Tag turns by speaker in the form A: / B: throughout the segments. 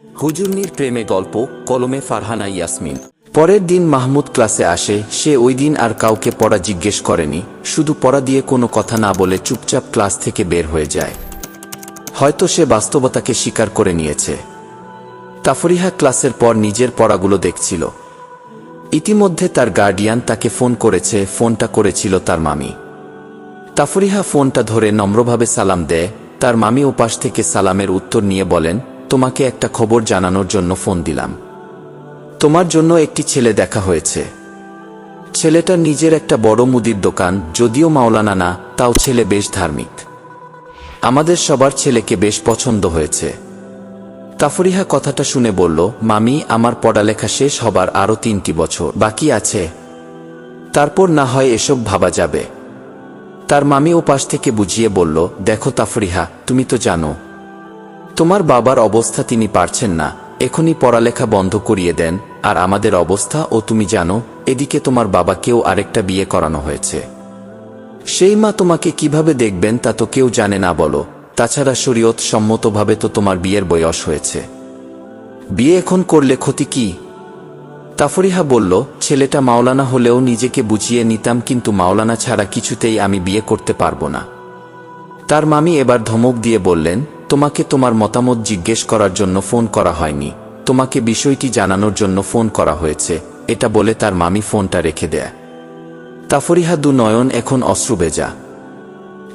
A: হুজুরনির প্রেমে গল্প, কলমে ফারহানা ইয়াসমিন। পরের দিন মাহমুদ ক্লাসে আসে। সে ওই দিন আর কাউকে পড়া জিজ্ঞেস করেনি, শুধু পড়া দিয়ে কোনো কথা না বলে চুপচাপ ক্লাস থেকে বের হয়ে যায়। হয়তো সে বাস্তবতাকে স্বীকার করে নিয়েছে। তাফরিহা ক্লাসের পর নিজের পড়াগুলো দেখছিল। ইতিমধ্যে তার গার্ডিয়ান তাকে ফোন করেছে। ফোনটা করেছিল তার মামি। তাফরিহা ফোনটা ধরে নম্রভাবে সালাম দেয়। তার মামি ওপাশ থেকে সালামের উত্তর নিয়ে বলেন, তোমাকে একটা খবর জানানোর জন্য ফোন দিলাম। তোমার জন্য একটি ছেলে দেখা হয়েছে। ছেলেটার নিজের একটা বড় মুদির দোকান, যদিও মাওলানা না, তাও ছেলে বেশ ধার্মিক। আমাদের সবার ছেলেকে বেশ পছন্দ হয়েছে। তাফরিহা কথাটা শুনে বলল, মামি, আমার পড়ালেখা শেষ হবার আরও 3টি বছর বাকি আছে, তারপর না হয় এসব ভাবা যাবে। তার মামি ওপাশ থেকে বুঝিয়ে বলল, দেখো তাফরিহা, তুমি তো জানো তোমার বাবার অবস্থা, তিনি পারছেন না, এখনই পড়ালেখা বন্ধ করিয়ে দেন। আর আমাদের অবস্থা ও তুমি জানো, এদিকে তোমার বাবাকেও আরেকটা বিয়ে করানো হয়েছে। সেই মা তোমাকে কিভাবে দেখবেন তা তো কেউ জানে না বলো। তাছাড়া শরীয়ত সম্মতভাবে তো তোমার বিয়ের বয়স হয়েছে, বিয়ে এখন করলে ক্ষতি কি? তাফরিহা বলল, ছেলেটা মাওলানা হলেও নিজেকে বুঝিয়ে নিতাম, কিন্তু মাওলানা ছাড়া কিছুতেই আমি বিয়ে করতে পারবো না। তার মামি এবার ধমক দিয়ে বললেন, তোমাকে তোমার মতামত জিজ্ঞেস করার জন্য ফোন করা হয়নি, তোমাকে বিষয়টি জানানোর জন্য ফোন করা হয়েছে। এটা বলে তার মামি ফোনটা রেখে দেয়। তাফরিহা দু নয়ন এখন অশ্রুভেজা।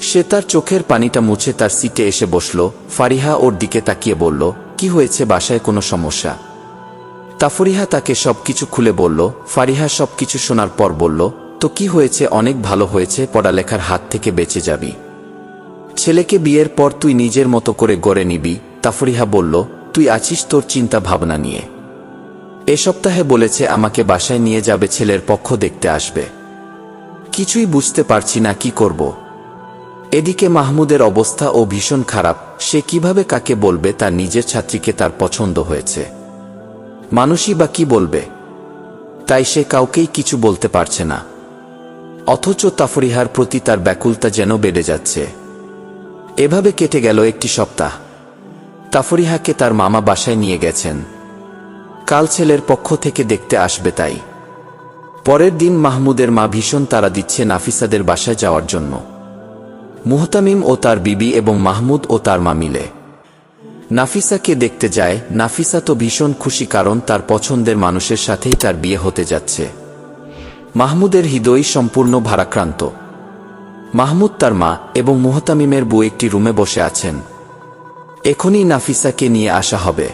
A: সে তার চোখের পানিটা মুছে তার সিটে এসে বসল। ফারিহা ওর দিকে তাকিয়ে বলল, কি হয়েছে, বাসায় কোনো সমস্যা? তাফরিহা তাকে সবকিছু খুলে বলল। ফারিহা সবকিছু শোনার পর বলল, তো কি হয়েছে, অনেক ভালো হয়েছে, পড়ালেখার হাত থেকে বেঁচে যাবি। ছেলেকে বিয়ের পর তুই নিজের মতো করে গড়ে নিবি। তাফরিহা বলল, তুই আছিস তোর চিন্তা ভাবনা নিয়ে। এ সপ্তাহে বলেছে আমাকে বাসায় নিয়ে যাবে, ছেলের পক্ষ দেখতে আসবে। কিছুই বুঝতে পারছি না কি করব। এদিকে মাহমুদের অবস্থা ও ভীষণ খারাপ। সে কিভাবে কাকে বলবে তার নিজের ছাত্রীকে তার পছন্দ হয়েছে? মানুষই বা কি বলবে? তাই সে কাউকেই কিছু বলতে পারছে না। অথচ তাফরিহার প্রতি তার ব্যাকুলতা যেন বেড়ে যাচ্ছে। এভাবে কেটে গেল একটি সপ্তাহ। তাফরিহাকে তার মামা বাসায় নিয়ে গেছেন, কাল ছেলের পক্ষ থেকে দেখতে আসবে তাই। পরের দিন মাহমুদের মা ভীষণ তাড়া দিচ্ছে নাফিসাদের বাসায় যাওয়ার জন্য। মুহতামিম ও তার বিবি এবং মাহমুদ ও তার মা মিলে নাফিসাকে দেখতে যায়। নাফিসা তো ভীষণ খুশি, কারণ তার পছন্দের মানুষের সাথেই তার বিয়ে হতে যাচ্ছে। মাহমুদের হৃদয় সম্পূর্ণ ভারাক্রান্ত। মাহমুদ, তার মা এবং মুহতামিমের বউ একটি রুমে বসে আছেন। এখনই নাফিসাকে নিয়ে আসা হবে।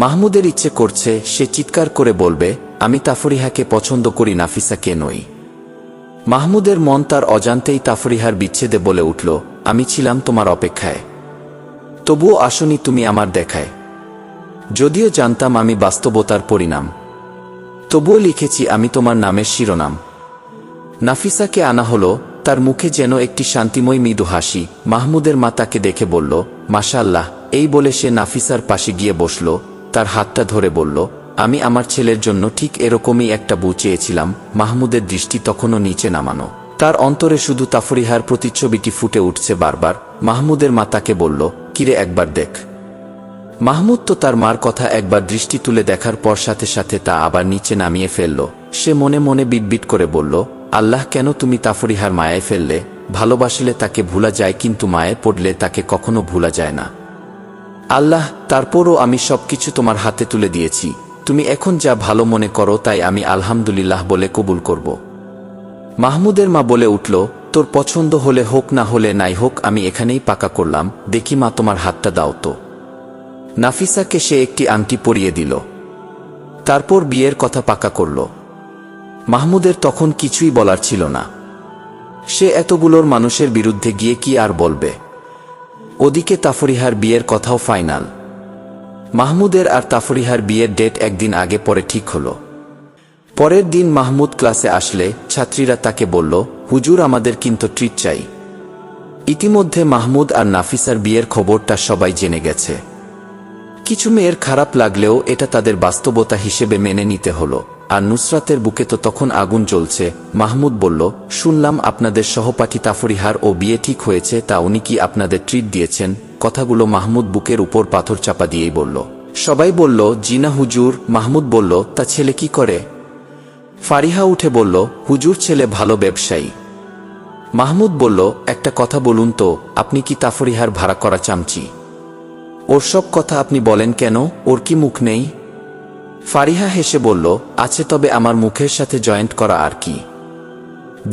A: মাহমুদের ইচ্ছে করছে সে চিৎকার করে বলবে, আমি তাফরিহাকে পছন্দ করি, নাফিসাকে নই। মাহমুদের মন তার অজান্তেই তাফরিহার বিচ্ছেদে বলে উঠল, আমি ছিলাম তোমার অপেক্ষায়, তবুও আসনি তুমি আমার দেখায়। যদিও জানতাম আমি বাস্তবতার পরিণাম, তবুও লিখেছি আমি তোমার নামের শিরোনাম। নাফিসাকে আনা হলো। তার মুখে যেন একটি শান্তিময় মৃদু হাসি। মাহমুদের মা তাকে দেখে বলল, মাশাআল্লাহ। এই বলে সে নাফিসার পাশে গিয়ে বসল, তার হাতটা ধরে বলল, আমি আমার ছেলের জন্য ঠিক এরকমই একটা বউ চেয়েছিলাম। মাহমুদের দৃষ্টি তখনও নিচে নামানো। তার অন্তরে শুধু তাফরিহার প্রতিচ্ছবিটি ফুটে উঠছে বারবার। মাহমুদের মা তাকে বলল, কিরে, একবার দেখ। মাহমুদ তো তার মার কথা একবার দৃষ্টি তুলে দেখার পর সাথে সাথে তা আবার নিচে নামিয়ে ফেলল। সে মনে মনে বিটবিট করে বলল, আল্লাহ, কেন তুমি তাফরিহার মায়ায় ফেললে? ভালোবাসলে তাকে ভুলা যায়, কিন্তু মায়ে পড়লে তাকে কখনো ভুলা যায় না। আল্লাহ, তারপরও আমি সবকিছু তোমার হাতে তুলে দিয়েছি, তুমি এখন যা ভালো মনে করো তাই আমি আলহামদুলিল্লাহ বলে কবুল করব। মাহমুদের মা বলে উঠল, তোর পছন্দ হলে হোক, না হলে নাই হোক, আমি এখানেই পাকা করলাম। দেখি মা, তোমার হাতটা দাও তো। নাফিসাকে সে একটি আংটি পরিয়ে দিল, তারপর বিয়ের কথা পাকা করল। মাহমুদের তখন কিছুই বলার ছিল না। সে এতগুলোর মানুষের বিরুদ্ধে গিয়ে কি আর বলবে? ওদিকে তাফরিহার বিয়ের কথাও ফাইনাল। মাহমুদের আর তাফরিহার বিয়ের ডেট একদিন আগে পরে ঠিক হলো। পরের দিন মাহমুদ ক্লাসে আসলে ছাত্রীরা তাকে বলল, হুজুর, আমাদের কিন্তু ট্রিট চাই। ইতিমধ্যে মাহমুদ আর নাফিসার বিয়ের খবরটা সবাই জেনে গেছে। কিছু মেয়ের খারাপ লাগলেও এটা তাদের বাস্তবতা হিসেবে মেনে নিতে হলো। আর নুসরাতের বুকে তো তখন আগুন জ্বলছে। মাহমুদ বলল, শুনলাম আপনাদের সহপাঠী তাফরিহার ও বিয়ে ঠিক হয়েছে, তা উনি কি আপনাদের ট্রিট দিয়েছেন? কথাগুলো মাহমুদ বুকের উপর পাথর চাপা দিয়েই বলল। সবাই বলল, জি না হুজুর। মাহমুদ বলল, তা ছেলে কি করে? ফারিহা উঠে বলল, হুজুর ছেলে ভালো ব্যবসায়ী। মাহমুদ বলল, একটা কথা বলুন তো, আপনি কি তাফরিহার ভাড়া করা চামচি? ওর সব কথা আপনি বলেন কেন? ওর কি মুখ নেই? ফারিহা হেসে বলল, আছে, তবে আমার মুখের সাথে জয়েন্ট করা আর কি।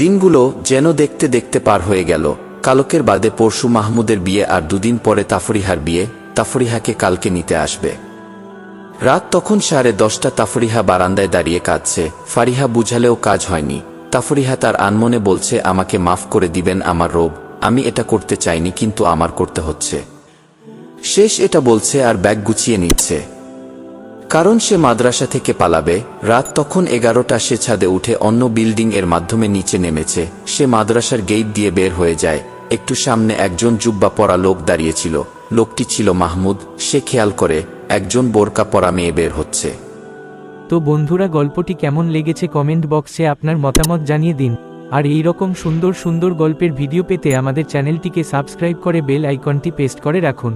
A: দিনগুলো যেন দেখতে দেখতে পার হয়ে গেল। কালকের বাদে পরশু মাহমুদের বিয়ে, আর দুদিন পরে তাফরিহার বিয়ে। তাফরিহাকে কালকে নিতে আসবে। রাত তখন 10:30। তাফরিহা বারান্দায় দাঁড়িয়ে কাঁদছে। ফারিহা বুঝালেও কাজ হয়নি। তাফরিহা তার আনমনে বলছে, আমাকে মাফ করে দিবেন আমার রব, আমি এটা করতে চাইনি, কিন্তু আমার করতে হচ্ছে। শেষ এটা বলছে আর ব্যাগ গুছিয়ে নিচ্ছে, কারণ সে মাদ্রাসা থেকে পালাবে। রাত তখন 11টা। সে ছাদে উঠে অন্য বিল্ডিং এর মাধ্যমে নিচে নেমেছে। সে মাদ্রাসার গেট দিয়ে বের হয়ে যায়। একটু সামনে একজন জুব্বা পরা লোক দাঁড়িয়েছিল। লোকটি ছিল মাহমুদ। সে খেয়াল করে একজন বোরকা পরা মেয়ে বের হচ্ছে।
B: তো বন্ধুরা, গল্পটি কেমন লেগেছে কমেন্ট বক্সে আপনার মতামত জানিয়ে দিন। আর এই রকম সুন্দর সুন্দর গল্পের ভিডিও পেতে আমাদের চ্যানেলটিকে সাবস্ক্রাইব করে বেল আইকনটি প্রেস করে রাখুন।